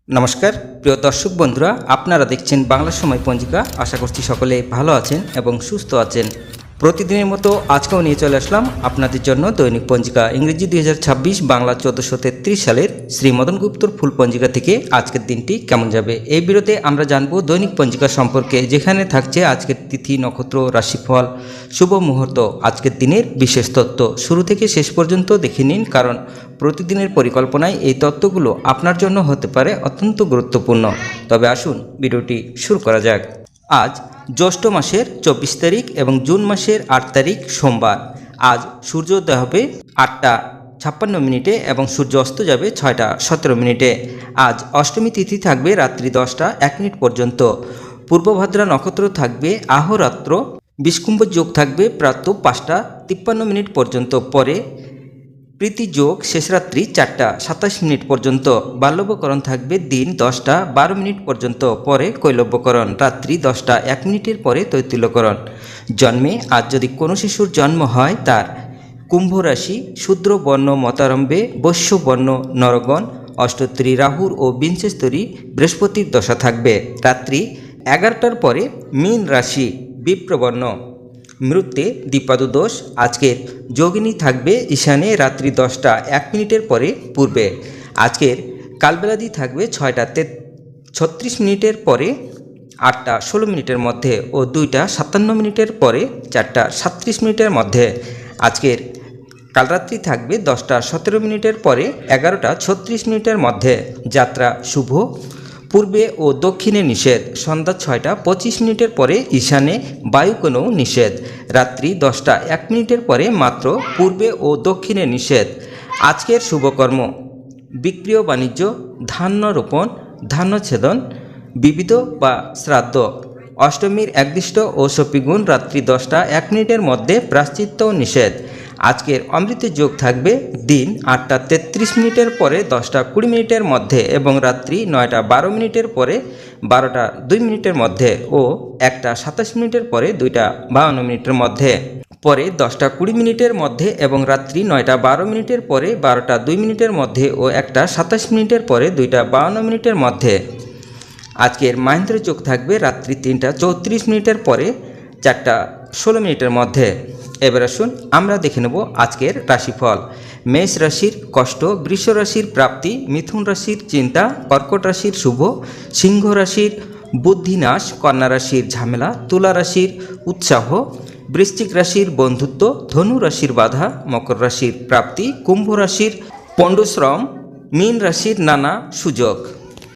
নমস্কার প্রিয় দর্শক বন্ধুরা, আপনারা দেখছেন বাংলা সময় পঞ্জিকা। আশা করছি সকলে ভালো আছেন এবং সুস্থ আছেন। প্রতিদিনের মতো আজকেও নিয়ে চলে আসলাম আপনাদের জন্য দৈনিক পঞ্জিকা ইংরেজি 2026, বাংলা 1433 সালের শ্রী মদন গুপ্তর ফুল পঞ্জিকা থেকে আজকের দিনটি কেমন যাবে। এই ভিডিওতে আমরা জানব দৈনিক পঞ্জিকা সম্পর্কে, যেখানে থাকছে আজকের তিথি, নক্ষত্র, রাশিফল, শুভ মুহূর্ত, আজকের দিনের বিশেষ তথ্য। শুরু থেকে শেষ পর্যন্ত দেখে নিন, কারণ প্রতিদিনের পরিকল্পনায় এই তথ্যগুলো আপনার জন্য হতে পারে অত্যন্ত গুরুত্বপূর্ণ। তবে আসুন ভিডিওটি শুরু করা যাক। আজ জ্যৈষ্ঠ মাসের 24 তারিখ এবং জুন মাসের 8 তারিখ সোমবার। আজ সূর্যোদয় হবে 8:56 এবং সূর্য অস্ত যাবে 6:17। আজ অষ্টমী তিথি থাকবে রাত্রি 10:01 পর্যন্ত। পূর্বভাদ্রা নক্ষত্র থাকবে আহরাত্র। বিষকুম্ভ যোগ থাকবে প্রাতঃ 5:53 পর্যন্ত। পরে প্রীতি যোগ শেষ রাত্রি 4:27 পর্যন্ত। বাল্যবকরণ থাকবে দিন 10:12 পর্যন্ত। পরে কৈলব্যকরণ রাত্রি 10:01 পরে তৈতিল্যকরণ। জন্মে আজ যদি কোনো শিশুর জন্ম হয়, তার কুম্ভ রাশি, শূদ্র বর্ণ মতারম্ভে, বৈশ্য বর্ণ নরগণ, অষ্টোত্তরী রাহুর ও বিংশস্তরী বৃহস্পতির দশা থাকবে। রাত্রি 11টার পরে মীন রাশি, বিপ্রবর্ণ, মৃত্যে দ্বিপাদদোষ। আজকের যোগিনী থাকবে ঈশানে রাত্রি 10:01 পরে পূর্বে। আজকের কালবেলাদি থাকবে 6:36 পরে 8:16 মধ্যে ও 2:57 পরে 4:37 মধ্যে। আজকের কালরাত্রি থাকবে 10:17 পরে 11:36 মধ্যে। যাত্রা শুভ, পূর্বে ও দক্ষিণে নিষেধ। সন্ধ্যা 6:25 পরে ঈশানে বায়ুকোণেও নিষেধ। রাত্রি 10:01 পরে মাত্র পূর্বে ও দক্ষিণে নিষেধ। আজকের শুভকর্ম: বিক্রি ও বাণিজ্য, ধান্য রোপণ, ধান্য ছেদন, বিবিধ বা শ্রাদ্ধ। অষ্টমীর একদিষ্ট ও শপিগুণ রাত্রি 10:01 মধ্যে। প্রায়শ্চিত্ত নিষেধ। আজকের অমৃত যোগ থাকবে দিন 8:33 পরে 10:20 মধ্যে এবং রাত্রি 9:12 পরে 12:02 মধ্যে ও 1:27 পরে 2:52 মধ্যে। পরে 10:20 মধ্যে এবং রাত্রি 9:12 পরে 12:02 মধ্যে ও 1:27 পরে 2:52 মধ্যে। আজকের মাহেন্দ্র যোগ থাকবে রাত্রি 3:34 পরে 4:16 মধ্যে। এবার আসুন আমরা দেখে নেব আজকের রাশিফল। মেষ রাশির কষ্ট, বৃষ রাশির প্রাপ্তি, মিথুন রাশির চিন্তা, কর্কট রাশির শুভ, সিংহ রাশির বুদ্ধিনাশ, কন্যা রাশির ঝামেলা, তুলা রাশির উৎসাহ, বৃশ্চিক রাশির বন্ধুত্ব, ধনু রাশির বাধা, মকর রাশির প্রাপ্তি, কুম্ভ রাশির পণ্ডশ্রম, মীন রাশির নানা সুযোগ।